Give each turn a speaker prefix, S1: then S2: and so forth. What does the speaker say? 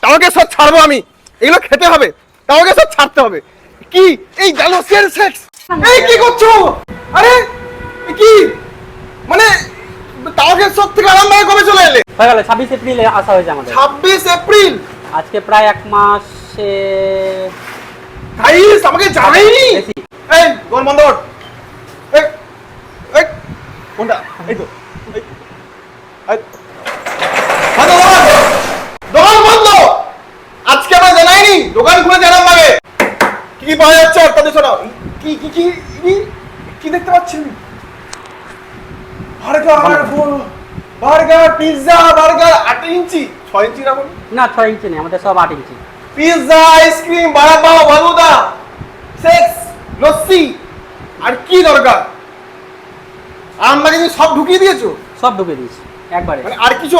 S1: তোমাকে সব ছাড়বো আমি, এগুলো খেতে হবে, তোমাকে সব ছাড়তে হবে। কি এই জানোসিয়ার সেক্স? এই কি করছো? আরে এ কি মানে তাওকে সব থেকে আরামভাবে কবে চলে এলে?
S2: হয়ে গেল 26 এপ্রিলে আসা হয়েছে আমাদের।
S1: 26 এপ্রিল?
S2: আজকে প্রায় 1 মাসে
S1: গাইস আমাকে জানাইনি।
S2: বেশি।
S1: এই দোকান বন্ধ কর। এই এই কোনটা? এই তো এই এই বন্ধ কর। দোকান বন্ধ। আজকে আমরা জানাইনি, দোকান খুলে জানাম লাগে। কি পাওয়া যাচ্ছে আপনাদের শোনাও? কি কি কি কি দেখতে পাচ্ছেন? বার্গার, পিৎজা, বার্গার 8 ইঞ্চি, 6 ইঞ্চি না বলি?
S2: না 6 ইঞ্চি নেই, আমাদের সব 8 ইঞ্চি।
S1: পিৎজা, আইসক্রিম, বড়া পাও, ফালুদা, সেক্স, লস্যি, আর কি দরকার? আমাকে সব ঢুকিয়ে দিয়েছো?
S2: সব ঢুকে দিয়েছি একবারে।
S1: মানে আর কিছু